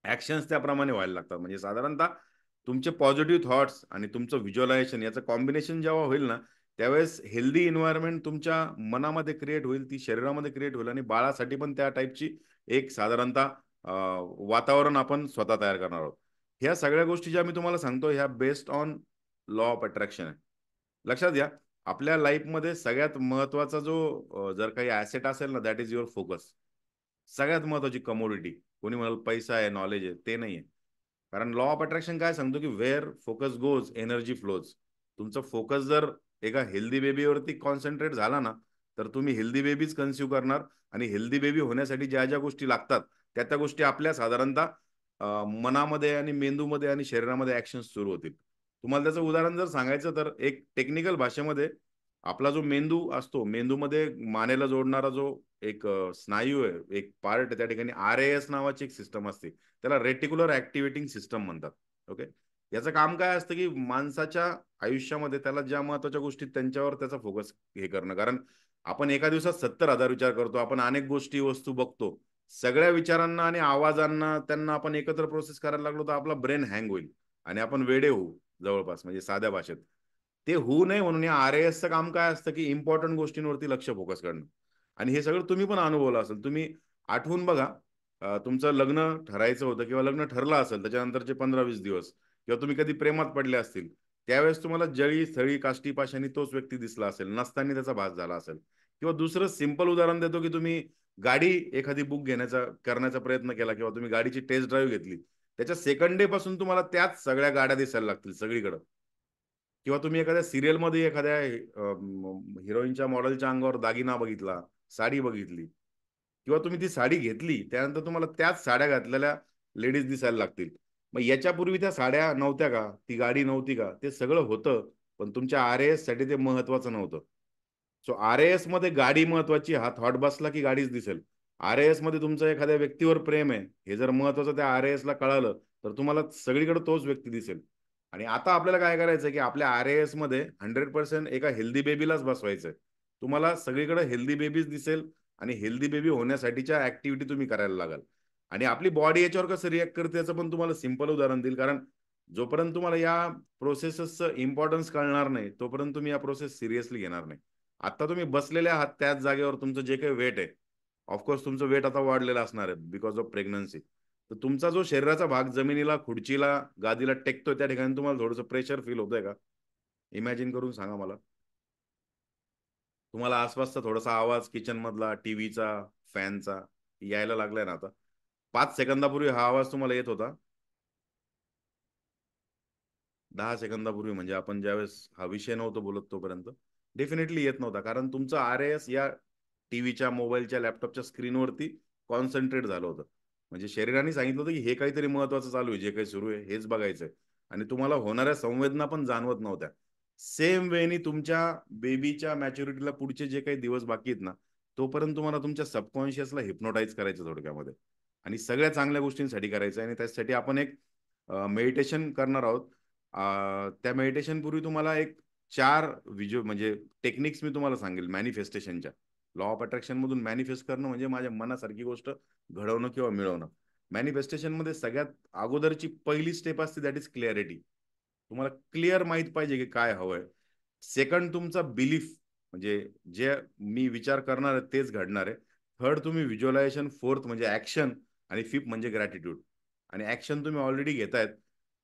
S1: ऍक्शन्स त्याप्रमाणे व्हायला लागतात. म्हणजे साधारणतः तुमचे पॉझिटिव्ह थॉट्स आणि तुमचं व्हिज्युअलायझेशन याचं कॉम्बिनेशन जेव्हा होईल ना, त्यावेळेस हेल्दी एन्व्हायरमेंट तुमच्या मनामध्ये क्रिएट होईल, ती शरीरामध्ये क्रिएट होईल आणि बाळासाठी पण त्या टाईपची एक साधारणतः वातावरण आपण स्वतः तयार करणार आहोत. ह्या सगळ्या गोष्टी ज्या मी तुम्हाला सांगतो, ह्या based on law of attraction आहे. लक्षात घ्या, आपल्या लाईफमध्ये सगळ्यात महत्वाचा जो जर काही ऍसेट असेल ना, दॅट इज युअर फोकस. सगळ्यात महत्वाची कमोडिटी. कोणी म्हणाल पैसा आहे, नॉलेज आहे, ते नाही आहे. कारण लॉ ऑफ अट्रॅक्शन काय सांगतो की where focus goes energy flows. तुमचा फोकस जर एका हेल्दी बेबीवरती कॉन्सन्ट्रेट झाला ना, तर तुम्ही हेल्दी बेबीज कन्स्यू करणार. आणि हेल्दी बेबी होण्यासाठी ज्या ज्या गोष्टी लागतात त्या त्या गोष्टी आपल्या साधारणतः मनामध्ये आणि मेंदूमध्ये आणि शरीरामध्ये ऍक्शन सुरू होतील. तुम्हाला त्याचं उदाहरण जर सांगायचं तर एक टेक्निकल भाषेमध्ये, आपला जो मेंदू असतो, मेंदूमध्ये मानेला जोडणारा जो एक स्नायू आहे, एक पार्ट आहे, त्या ठिकाणी RAS नावाची एक सिस्टम असते. त्याला रेटिक्युलर ऍक्टिव्हेटिंग सिस्टम म्हणतात. ओके. याचं काम काय असतं की माणसाच्या आयुष्यामध्ये त्याला ज्या महत्वाच्या गोष्टी त्यांच्यावर त्याचा फोकस हे करणं. कारण आपण एका दिवसात 70,000 विचार करतो, आपण अनेक गोष्टी वस्तू बघतो. सगळ्या विचारांना आणि आवाजांना त्यांना आपण एकत्र प्रोसेस करायला लागलो तर आपला ब्रेन हँग होईल आणि आपण वेडे होऊ जवळपास, म्हणजे साध्या भाषेत. ते होऊ नये म्हणून या RASचं काम काय असतं की इम्पॉर्टंट गोष्टींवरती लक्ष फोकस करणं. आणि हे सगळं तुम्ही पण अनुभवलं असेल. तुम्ही आठवून बघा, तुमचं लग्न ठरायचं होतं किंवा लग्न ठरलं असेल त्याच्यानंतरचे 15-20 दिवस, किंवा तुम्ही कधी प्रेमात पडले असतील, त्यावेळेस तुम्हाला जळी स्थळी काष्टी पाशाणी तोच व्यक्ती दिसला असेल, नसताना त्याचा भास झाला असेल. किंवा दुसरं सिंपल उदाहरण देतो की तुम्ही गाडी एखादी बुक करण्याचा प्रयत्न केला किंवा तुम्ही गाडीची टेस्ट ड्राईव्ह घेतली, त्याच्या सेकंड डे पासून तुम्हाला त्याच सगळ्या गाड्या दिसायला लागतील सगळीकडे. किंवा तुम्ही एखाद्या सिरियलमध्ये एखाद्या हिरोईनच्या मॉडेलच्या अंगावर दागिना बघितला, साडी बघितली, किंवा तुम्ही ती साडी घेतली त्यानंतर तुम्हाला त्याच साड्या घातलेल्या लेडीज दिसायला लागतील. मग याच्यापूर्वी त्या साड्या नव्हत्या का, ती गाडी नव्हती का, ते सगळं होतं, पण तुमच्या RAS साठी ते महत्वाचं नव्हतं. सो RAS मध्ये गाडी महत्वाची, हा थॉट बसला की गाडीच दिसेल. RAS मध्ये तुमचं एखाद्या व्यक्तीवर प्रेम आहे हे जर महत्वाचं त्या RAS ला कळालं तर तुम्हाला सगळीकडे तोच व्यक्ती दिसेल. आणि आता आपल्याला काय करायचं की आपल्या RAS मध्ये 100% एका हेल्दी बेबीलाच बसवायचंय. तुम्हाला सगळीकडे हेल्दी बेबीज दिसेल आणि हेल्दी बेबी होण्यासाठीच्या ऍक्टिव्हिटी तुम्ही करायला लागाल. आणि आपली बॉडी याच्यावर कसं रिॲक्ट करते याचं पण तुम्हाला सिंपल उदाहरण देईल. कारण जोपर्यंत तुम्हाला या प्रोसेसचं इम्पॉर्टन्स कळणार नाही तोपर्यंत तुम्ही या प्रोसेस सिरियसली घेणार नाही. आता तुम्ही बसलेले आहात त्याच जागेवर, तुमचं जे काही वेट आहे, ऑफकोर्स तुमचं वेट आता वाढलेलं असणार आहे बिकॉज ऑफ प्रेग्नन्सी. तर तुमचा जो शरीराचा भाग जमिनीला, खुर्चीला, गादीला टेकतोय त्या ठिकाणी तुम्हाला थोडंसं प्रेशर फील होतंय का? इमॅजिन करून सांगा मला. तुम्हाला आसपासचा थोडासा आवाज किचन मधला, टीव्हीचा, फॅनचा यायला लागलाय ना आता? 5 सेकंदापूर्वी हा आवाज तुम्हाला येत होता? 10 सेकंदापूर्वी, म्हणजे आपण ज्यावेळेस हा विषय नव्हतो बोलत तोपर्यंत डेफिनेटली येत नव्हता. कारण तुमचं RAS या टीव्हीच्या, मोबाईलच्या, लॅपटॉपच्या स्क्रीनवरती कॉन्सन्ट्रेट झालं होतं. म्हणजे शरीराने सांगितलं होतं की हे काहीतरी महत्वाचं चालू आहे, जे काही सुरू आहे हेच बघायचंय. आणि तुम्हाला होणाऱ्या संवेदना पण जाणवत नव्हत्या. सेम वेनी तुमच्या बेबीच्या मॅच्युरिटीला पुढचे जे काही दिवस बाकी आहेत ना, तोपर्यंत तुम्हाला तुमच्या सबकॉन्शियसला हिप्नोटाईज करायचं थोडक्यामध्ये. आणि सगळ्या चांगल्या गोष्टींसाठी करायचं. आणि त्यासाठी आपण एक मेडिटेशन करणार आहोत. त्या मेडिटेशन पूर्वी तुम्हाला एक 4 म्हणजे टेक्निक्स मी तुम्हाला सांगेल मॅनिफेस्टेशनच्या. लॉ ऑफ अट्रॅक्शन मधून मॅनिफेस्ट करणं म्हणजे माझ्या मनासारखी गोष्ट घडवणं किंवा मिळवणं. मॅनिफेस्टेशन मध्ये सगळ्यात अगोदरची पहिली स्टेप असते दॅट इज क्लॅरिटी. तुम्हाला क्लिअर माहित पाहिजे की काय हवंय. सेकंड तुमचा बिलीफ, म्हणजे जे मी विचार करणार आहे तेच घडणार आहे. थर्ड तुम्ही व्हिज्युअलायझेशन, फोर्थ म्हणजे ऍक्शन, आणि फिफ्थ म्हणजे ग्रॅटिट्यूड. आणि ऍक्शन तुम्ही ऑलरेडी घेतायत.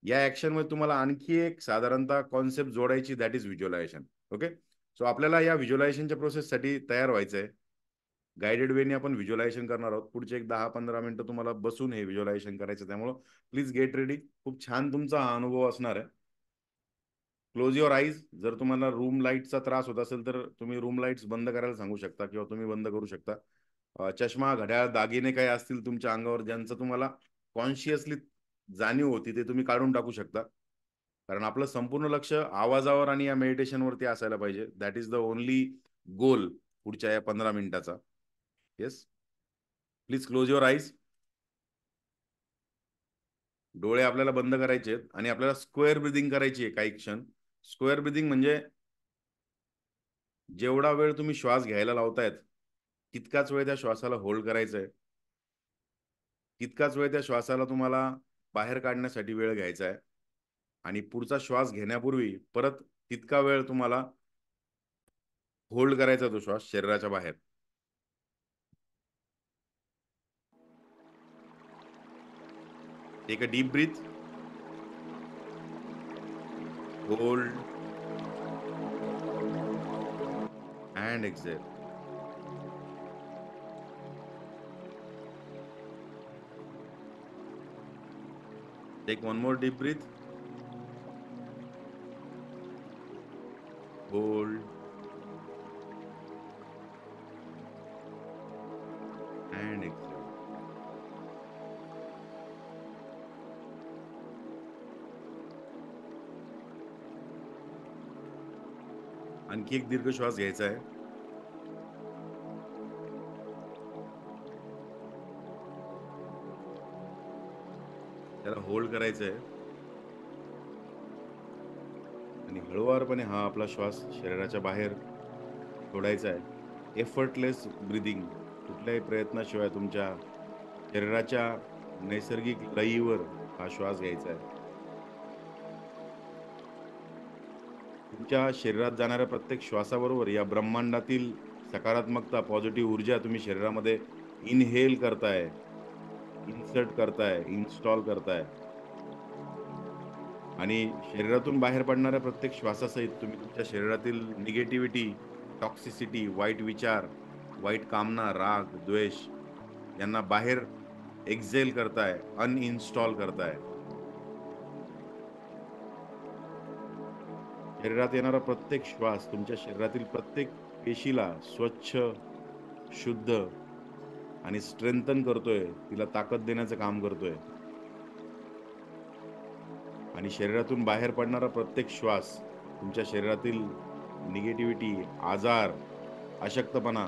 S1: या ऍक्शन मध्ये तुम्हाला आणखी एक साधारणतः कॉन्सेप्ट जोडायची, that is visualization. Okay. So आपल्याला या व्हिज्युअलायझेशनच्या प्रोसेससाठी तयार व्हायचं आहे. गायडेड वेने आपण व्हिज्युअलायझेशन करणार आहोत. पुढचे एक 10-15 मिनिटं तुम्हाला बसून हे व्हिज्युअलायझेशन करायचं. त्यामुळे प्लीज गेट रेडी. खूप छान तुमचा हा अनुभव असणार आहे. Close your eyes. जर तुम्हाला रूम लाईटचा त्रास होत असेल तर तुम्ही रूम लाईट्स बंद करायला सांगू शकता किंवा तुम्ही बंद करू शकता. चष्मा, घड्याळ, दागिने काही असतील तुमच्या अंगावर ज्यांचं तुम्हाला कॉन्शियसली जाणीव होती ते तुम्ही काढून टाकू शकता. कारण आपलं संपूर्ण लक्ष आवाजावर आणि या मेडिटेशनवरती असायला पाहिजे. That is the only goal पुढच्या या 15 मिनिटाचा. Yes, please close your eyes. डोळे आपल्याला बंद करायचे आहेत आणि आपल्याला स्क्वेअर ब्रिदिंग करायची आहे काही क्षण. स्क्वेअर ब्रिदिंग म्हणजे जेवढा वेळ तुम्ही श्वास घ्यायला लावतायत तितकाच वेळ त्या श्वासाला होल्ड करायचा आहे. तितकाच वेळ त्या श्वासाला तुम्हाला बाहेर काढण्यासाठी वेळ घ्यायचा आहे. आणि पुढचा श्वास घेण्यापूर्वी परत तितका वेळ तुम्हाला होल्ड करायचा तो श्वास शरीराच्या बाहेर. Take a deep breath. Hold and exhale. Take one more deep breath. Hold and exhale. आणखी एक दीर्घ श्वास घ्यायचा आहे. त्याला होल्ड करायचं आहे आणि हळुवारपणे हा आपला श्वास शरीराच्या बाहेर सोडायचा आहे. एफर्टलेस ब्रिदिंग, कुठल्याही प्रयत्नाशिवाय तुमच्या शरीराच्या नैसर्गिक लयीवर हा श्वास घ्यायचा आहे. तुमच्या शरीरात जाणाऱ्या प्रत्येक श्वासाबरोबर या ब्रह्मांडातील सकारात्मकता, पॉझिटिव्ह ऊर्जा तुम्ही शरीरामध्ये इनहेल करताय, इन्सर्ट करताय, इन्स्टॉल करताय. आणि शरीरातून बाहेर पडणाऱ्या प्रत्येक श्वासासहित तुम्ही तुमच्या शरीरातील निगेटिव्हिटी, टॉक्सिसिटी, वाईट विचार, वाईट कामना, राग, द्वेष यांना बाहेर एक्झेल करताय, अनइन्स्टॉल करताय. शरीरात येणारा प्रत्येक श्वास तुमच्या शरीरातील प्रत्येक पेशीला स्वच्छ, शुद्ध आणि स्ट्रेंथन करतोय, तिला ताकद देण्याचं काम करतोय. आणि शरीरातून बाहेर पडणारा प्रत्येक श्वास तुमच्या शरीरातील निगेटिव्हिटी, आजार, अशक्तपणा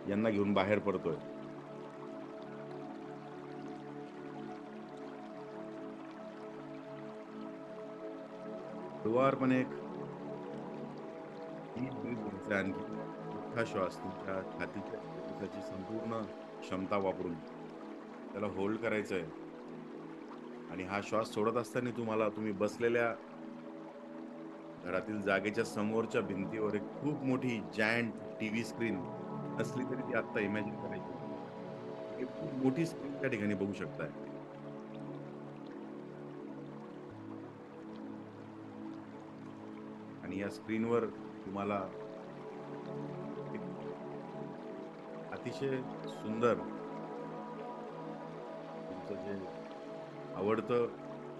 S1: यांना घेऊन बाहेर पडतोय. हळुवारपणे एक डीप ब्रीथ घ्यायचा, आणखी मोठा श्वास तुमच्या छातीच्या फुफ्फुसाची संपूर्ण क्षमता वापरून त्याला होल्ड करायचं आहे. आणि हा श्वास सोडत असताना तुम्ही बसलेल्या घरातील जागेच्या समोरच्या भिंतीवर एक खूप मोठी जायंट टीव्ही स्क्रीन नसली तरी ती आत्ता इमॅजिन करायची. एक खूप मोठी स्क्रीन त्या ठिकाणी बघू शकताय. आणि या स्क्रीनवर तुम्हाला एक अतिशय सुंदर तुमचं जे आवडतं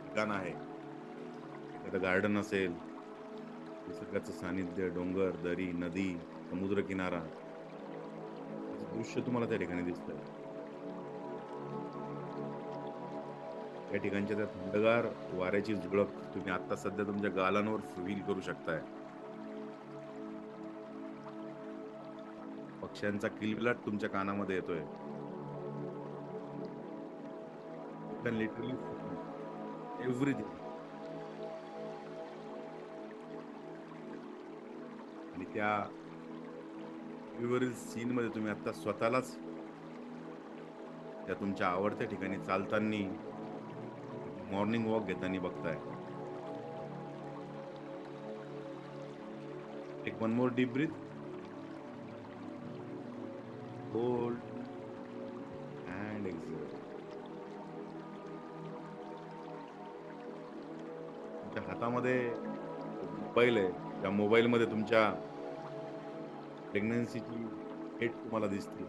S1: ठिकाण आहे, एखादं गार्डन असेल, निसर्गाचं सानिध्य, डोंगर, दरी, नदी, समुद्र किनारा, असं दृश्य तुम्हाला त्या ठिकाणी दिसतंय. या ठिकाणच्या त्या थंडगार वाऱ्याची झुळक तुम्ही आता सध्या तुमच्या गालांवर फील करू शकताय. पक्ष्यांचा किलबिलाट तुमच्या कानामध्ये येतोय. You can literally everything. आणि त्या टीव्हीवरील सीन मध्ये तुम्ही आता स्वतःलाच त्या तुमच्या आवडत्या ठिकाणी चालताना, मॉर्निंग वॉक घेताना बघताय. Take one more deep breath. Hold and exhale. तुमच्या हातामध्ये मोबाईल आहे, त्या मोबाईलमध्ये तुमच्या प्रेग्नन्सीची डेट तुम्हाला दिसते.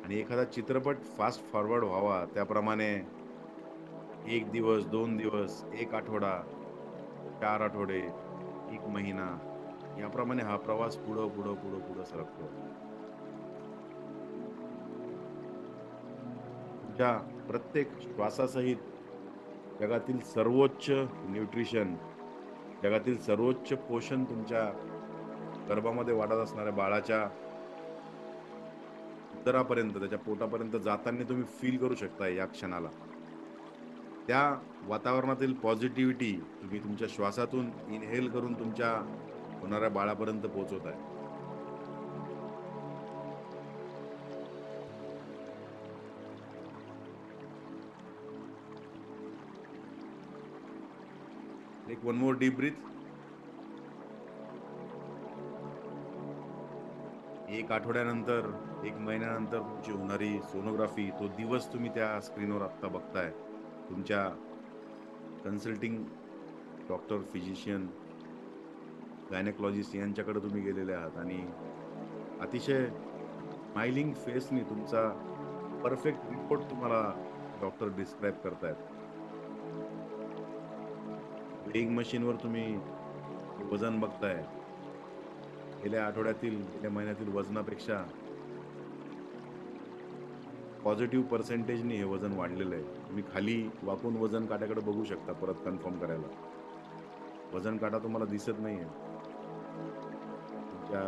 S1: आणि एखादा चित्रपट फास्ट फॉरवर्ड व्हावा त्याप्रमाणे 1 दिवस, 2 दिवस, 1 आठवडा, 4 आठवडे, 1 महिना याप्रमाणे हा प्रवास पुढं पुढं पुढं पुढं सरकतो. तुमच्या प्रत्येक श्वासासहित जगातील सर्वोच्च न्यूट्रिशन, जगातील सर्वोच्च पोषण तुमच्या गर्भामध्ये वाढत असणाऱ्या बाळाच्या उदरापर्यंत, त्याच्या पोटापर्यंत जाताना तुम्ही फील करू शकता. या क्षणाला त्या वातावरणातील पॉझिटिव्हिटी तुम्ही तुमच्या श्वासातून इनहेल करून तुमच्या होणाऱ्या बाळापर्यंत पोहोचवत आहे. एक वन मोर डीप ब्रीथ. 1 आठवड्यानंतर, 1 महिन्यानंतर तुमची होणारी सोनोग्राफी, तो दिवस तुम्ही त्या स्क्रीनवर आत्ता बघताय. तुमच्या कन्सल्टिंग डॉक्टर, फिजिशियन, गायनेकॉलॉजिस्ट यांच्याकडे तुम्ही गेलेले आहात आणि अतिशय स्माइलिंग फेसनी तुमचा परफेक्ट रिपोर्ट तुम्हाला डॉक्टर डिस्क्राईब करतायत. वेइंग मशीनवर तुम्ही वजन बघताय. गेल्या महिन्यातील वजनापेक्षा पॉझिटिव्ह पर्सेंटेजनी हे वजन वाढलेलं आहे. तुम्ही खाली वाकून वजन काट्याकडे बघू शकता परत कन्फर्म करायला. वजन काटा तुम्हाला दिसत नाहीये. तुमच्या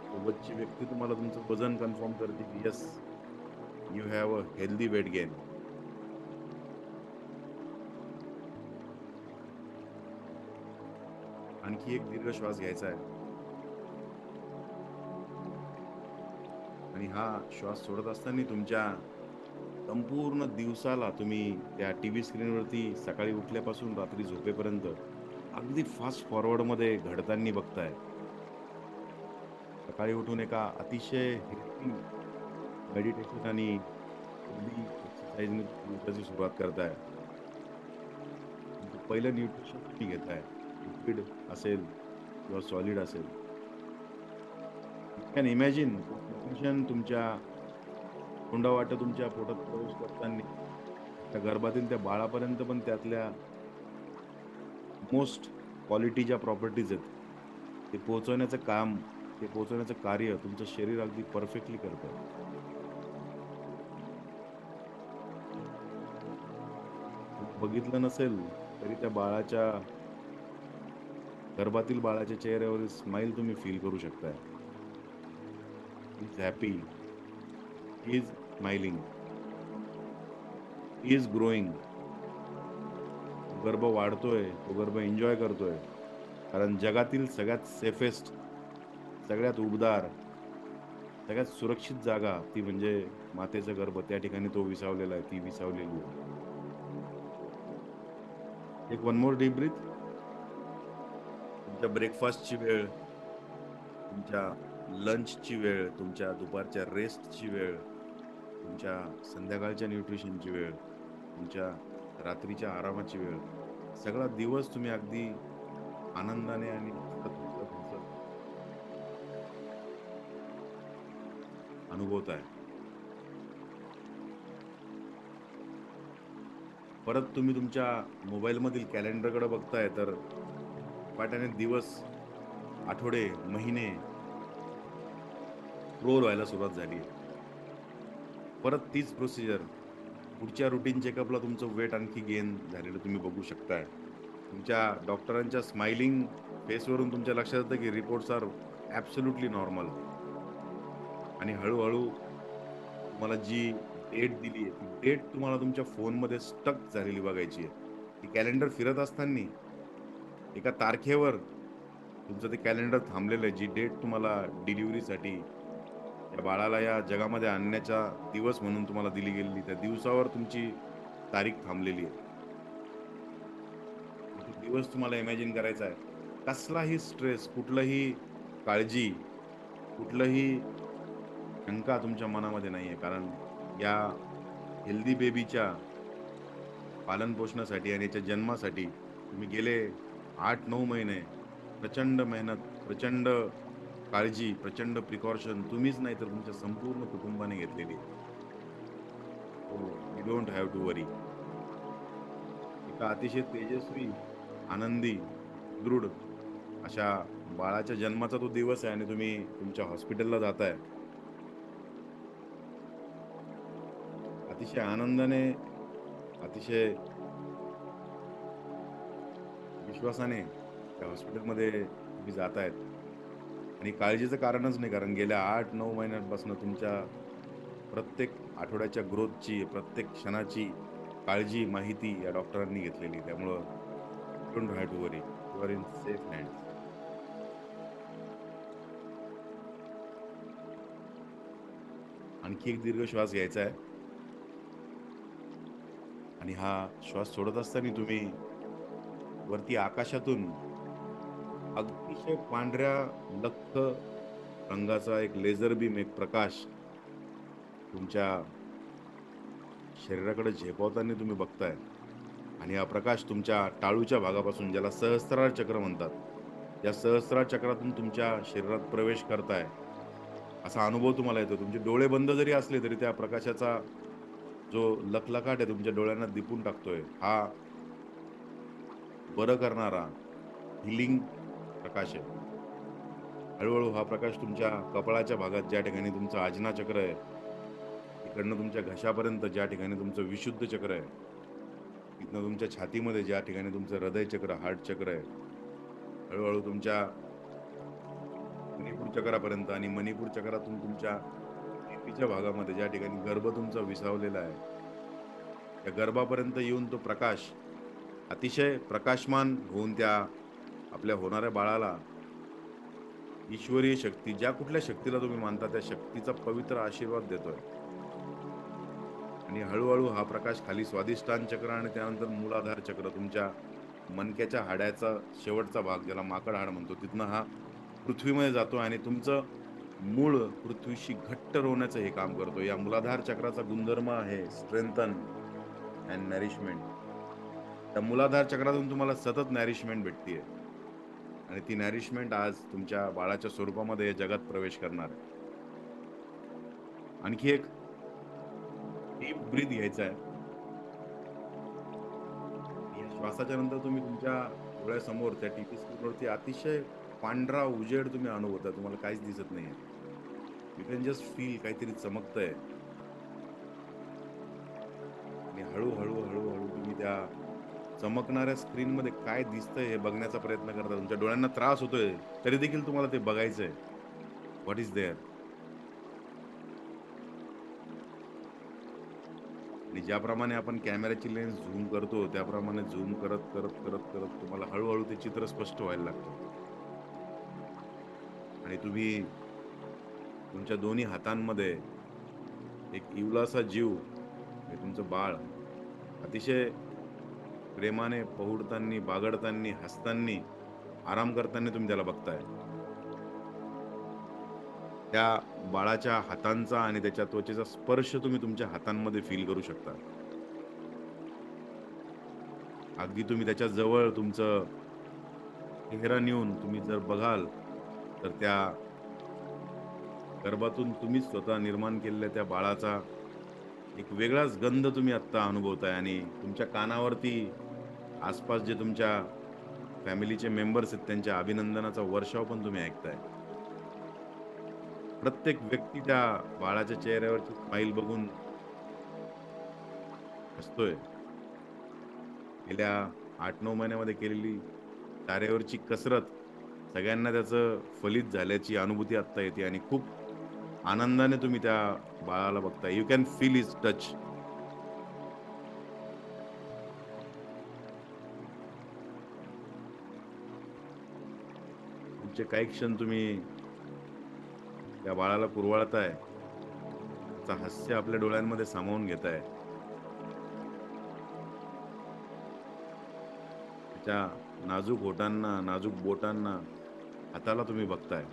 S1: सोबतची व्यक्ती तुम्हाला तुमचं वजन कन्फर्म करते की yes, you have a healthy weight gain. आणखी एक दीर्घ श्वास घ्यायचा आहे आणि हा श्वास सोडत असताना तुमच्या संपूर्ण दिवसाला तुम्ही त्या टीव्ही स्क्रीनवरती सकाळी उठल्यापासून रात्री झोपेपर्यंत अगदी फास्ट फॉरवर्ड मध्ये घडताना बघताय. सकाळी उठून एका अतिशय हेल्दी मेडिटेशन आणि हेल्दी एक्सरसाइजने दिवसाची सुरुवात करताय. तुमचं पहिलं न्यूट्रिशन तुम्ही घेताय. लिक्विड असेल किंवा सॉलिड असेल. यू कॅन इमॅजिन न्यूट्रिशन तुमच्या तोंडावाटे तुमच्या पोटात प्रवेश करताना त्या गर्भातील त्या बाळापर्यंत पण त्यातल्या मोस्ट क्वालिटी ज्या प्रॉपर्टीज आहेत ते पोहोचवण्याचं काम, ते पोहोचवण्याचं कार्य तुमचं शरीर अगदी परफेक्टली करतं. तुम्ही बघितलं नसेल तरी त्या बाळाच्या गर्भातील बाळाच्या चेहऱ्यावरील स्माइल तुम्ही फील करू शकताय. He is happy, he is smiling, he is growing. गर्भ वाढतोय, तो गर्भ एन्जॉय करतोय. कारण जगातील सगळ्यात सेफेस्ट, सगळ्यात उबदार, सगळ्यात सुरक्षित जागा ती म्हणजे मातेचा गर्भ. त्या ठिकाणी तो विसावलेला आहे, ती विसावलेली आहे. एक वन मोर डीप ब्रीथ. तुमच्या ब्रेकफास्टची वेळ, तुमच्या लंचची वेळ, तुमच्या दुपारच्या रेस्टची वेळ, तुमच्या संध्याकाळच्या न्यूट्रिशनची वेळ, तुमच्या रात्रीच्या आरामाची वेळ, सगळा दिवस तुम्ही अगदी आनंदाने आणि हसत हसत अनुभवताय. परत तुम्ही तुमच्या मोबाईलमधील कॅलेंडरकडे बघताय तर पाट्याने दिवस, आठवडे, महिने स्क्रोल व्हायला सुरुवात झाली आहे. परत तीच प्रोसिजर. पुढच्या रुटीन चेकअपला तुमचं वेट आणखी गेन झालेलं तुम्ही बघू शकताय. तुमच्या डॉक्टरांच्या स्माइलिंग फेसवरून तुमच्या लक्षात येतं की रिपोर्ट्स आर ॲब्सोल्युटली नॉर्मल. आणि हळूहळू तुम्हाला जी डेट दिली आहे, ती डेट तुम्हाला तुमच्या फोनमध्ये स्टक झालेली बघायची आहे. ती कॅलेंडर फिरत असताना एका तारखेवर तुमचं ते कॅलेंडर थांबलेलं आहे. जी डेट तुम्हाला डिलिव्हरीसाठी या बाळाला या जगामध्ये आणण्याचा दिवस म्हणून तुम्हाला दिली गेलेली, त्या दिवसावर तुमची तारीख थांबलेली आहे. तो दिवस तुम्हाला इमॅजिन करायचा आहे. कसलाही स्ट्रेस, कुठलंही काळजी, कुठलंही शंका तुमच्या मनामध्ये नाहीये. कारण या हेल्दी बेबीच्या पालन-पोषणासाठी आणि याच्या जन्मासाठी तुम्ही गेले 8-9 महिने प्रचंड मेहनत, प्रचंड काळजी, प्रचंड प्रिकॉशन तुम्हीच नाही तर तुमच्या संपूर्ण कुटुंबाने घेतलेली आहे. यू डोंट हॅव टू वरी. एका अतिशय तेजस्वी, आनंदी, दृढ अशा बाळाच्या जन्माचा तो दिवस आहे आणि तुम्ही तुमच्या हॉस्पिटलला जाताय. अतिशय आनंदाने, अतिशय विश्वासाने त्या हॉस्पिटलमध्ये तुम्ही जातायत. आणि काळजीचं कारणच नाही, कारण गेल्या 8-9 महिन्यांपासून तुमच्या प्रत्येक आठवड्याच्या ग्रोथची, प्रत्येक क्षणाची काळजी, माहिती या डॉक्टरांनी घेतलेली. त्यामुळं don't have to worry. You are in safe hands. आणखी एक दीर्घ श्वास घ्यायचा आहे. आणि हा श्वास सोडत असताना तुम्ही वरती आकाशातून अतिशय पांढऱ्या लख्ख रंगाचा एक लेझर बीम, एक प्रकाश तुमच्या शरीराकडे झेपावताना तुम्ही बघताय. आणि हा प्रकाश तुमच्या टाळूच्या भागापासून, ज्याला सहस्त्रार चक्र म्हणतात, या सहस्त्रार चक्रातून तुमच्या शरीरात प्रवेश करताय असा अनुभव तुम्हाला येतो. तुमचे डोळे बंद जरी असले तरी त्या प्रकाशाचा जो लखलखाट आहे तुमच्या डोळ्यांना दिपून टाकतोय. हा बरं करणारा हिलिंग प्रकाश आहे. हळूहळू हा प्रकाश तुमच्या कपाळाच्या भागात, ज्या ठिकाणी तुमचं आज्ञा चक्र आहे, इकडनं तुमच्या घशापर्यंत ज्या ठिकाणी तुमचं विशुद्ध चक्र आहे, इथनं तुमच्या छातीमध्ये ज्या ठिकाणी तुमचं हृदय चक्र, हार्ट चक्र आहे, हळूहळू तुमच्या मणिपूर चक्रापर्यंत आणि मणिपूर चक्रातून तुमच्या नेत्रीच्या भागामध्ये ज्या ठिकाणी गर्भ तुमचा विसावलेला आहे, त्या गर्भापर्यंत येऊन तो प्रकाश अतिशय प्रकाशमान होऊन त्या आपल्या होणाऱ्या बाळाला ईश्वरीय शक्ती, ज्या कुठल्या शक्तीला तुम्ही मानता त्या शक्तीचा पवित्र आशीर्वाद देतोय. आणि हळूहळू हा प्रकाश खाली स्वादिष्टान चक्र आणि त्यानंतर मूलाधार चक्र, तुमच्या मणक्याच्या हाड्याचा शेवटचा भाग, ज्याला माकड हाड म्हणतो, तिथनं हा पृथ्वीमध्ये जातो आणि तुमचं मूळ पृथ्वीशी घट्ट रोवण्याचं हे काम करतो. या मूलाधार चक्राचा गुणधर्म आहे स्ट्रेंथन अँड नरिशमेंट. त्या मूलाधार चक्रातून तुम्हाला सतत नॅरिशमेंट भेटतीये आणि ती नॅरिशमेंट आज तुमच्या बाळाच्या स्वरूपामध्ये या जगात प्रवेश करणार आहे. आणखी एक डीप ब्रीथ घ्यायचा आहे. या श्वासाच्या नंतर तुम्ही तुमच्या डोळ्यासमोर त्या टीव्ही स्क्रीनवरती अतिशय पांढरा उजेड तुम्ही अनुभवता. तुम्हाला काहीच दिसत नाहीये. यू कॅन जस्ट फील काहीतरी चमकतंय. आणि हळूहळू हळूहळू तुम्ही त्या चमकणाऱ्या स्क्रीन मध्ये काय दिसतंय हे बघण्याचा प्रयत्न करता. तुमच्या डोळ्यांना त्रास होतोय तरी देखील तुम्हाला ते बघायचंय. What is there. आणि ज्याप्रमाणे आपण कॅमेऱ्याची लेन्स झूम करतो त्याप्रमाणे झूम करत करत करत करत तुम्हाला हळूहळू ते चित्र स्पष्ट व्हायला लागतं. आणि तुम्ही तुमच्या दोन्ही हातांमध्ये एक इवलासा जीव, हे तुमचं बाळ अतिशय प्रेमाने पहुडताना, बागडताना, हसताना, आराम करताना तुम्ही त्याला बघताय. त्या बाळाच्या हातांचा आणि त्याच्या त्वचेचा स्पर्श तुम्ही तुमच्या हातांमध्ये फील करू शकता. अगदी तुम्ही त्याच्या जवळ तुमचं चेहरा नेऊन तुम्ही जर बघाल तर त्या गर्भातून तुम्ही स्वतः निर्माण केलेल्या त्या बाळाचा एक वेगळाच गंध तुम्ही आता अनुभवताय. आणि तुमच्या कानावरती आसपास जे तुमच्या फॅमिलीचे मेंबर्स आहेत त्यांच्या अभिनंदनाचा वर्षाव पण तुम्ही ऐकताय. प्रत्येक व्यक्ती त्या बाळाच्या चेहऱ्यावरची स्माईल बघून हसतोय. गेल्या 8-9 महिन्यामध्ये केलेली तारेवरची कसरत सगळ्यांना त्याचं फलित झाल्याची अनुभूती आता येते आणि खूप आनंदाने तुम्ही त्या बाळाला बघताय. You can feel his touch. तुमचे काही क्षण तुम्ही त्या बाळाला कुरवाळताय, त्याचं हास्य आपल्या डोळ्यांमध्ये सामावून घेताय. त्याच्या नाजूक होठांना, नाजूक बोटांना, हाताला तुम्ही बघताय.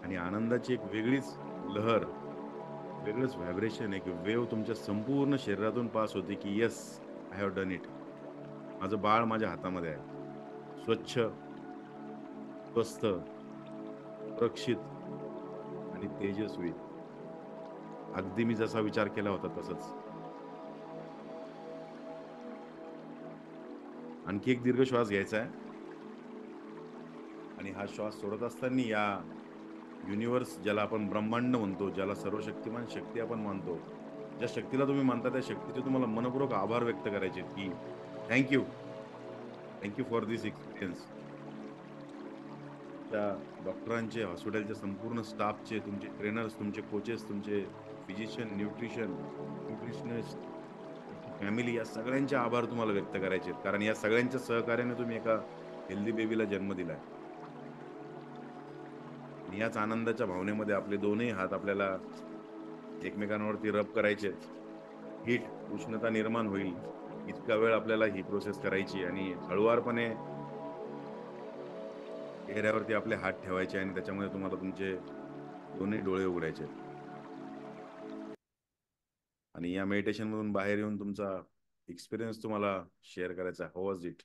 S1: आणि आनंदाची एक वेगळीच लहर, वेगळंच व्हायब्रेशन, एक वेव तुमच्या संपूर्ण शरीरातून पास होते की yes, I have done it. माझं बाळ माझ्या हातामध्ये आहे. स्वच्छ, स्वस्थ, सुरक्षित आणि तेजस्वी. अगदी मी जसा विचार केला होता तसंच. आणखी एक दीर्घ श्वास घ्यायचा आहे. आणि हा श्वास सोडत असताना या युनिव्हर्स, ज्याला आपण ब्रह्मांड म्हणतो, ज्याला सर्वशक्तिमान शक्ती आपण मानतो, ज्या शक्तीला तुम्ही मानता त्या शक्तीचे तुम्हाला मनपूर्वक आभार व्यक्त करायचे की thank you, thank you for this experience. त्या डॉक्टरांचे, हॉस्पिटलच्या संपूर्ण स्टाफचे, तुमचे ट्रेनर्स, तुमचे कोचेस, तुमचे फिजिशियन, न्यूट्रिशनिस्ट, फॅमिली, या सगळ्यांचे आभार तुम्हाला व्यक्त करायचे. कारण या सगळ्यांच्या सहकार्याने तुम्ही एका हेल्दी बेबीला जन्म दिलाय. आणि याच आनंदाच्या भावनेमध्ये आपले दोनही हात आपल्याला एकमेकांवरती रब करायचे. हीट, उष्णता निर्माण होईल इतका वेळ आपल्याला ही प्रोसेस करायची आणि हळुवारपणे चेहऱ्यावरती आपले हात ठेवायचे आणि त्याच्यामध्ये तुम्हाला तुमचे दोन्ही डोळे उघडायचे. आणि या मेडिटेशन मधून बाहेर येऊन तुमचा एक्सपिरियन्स तुम्हाला शेअर करायचा. How was it?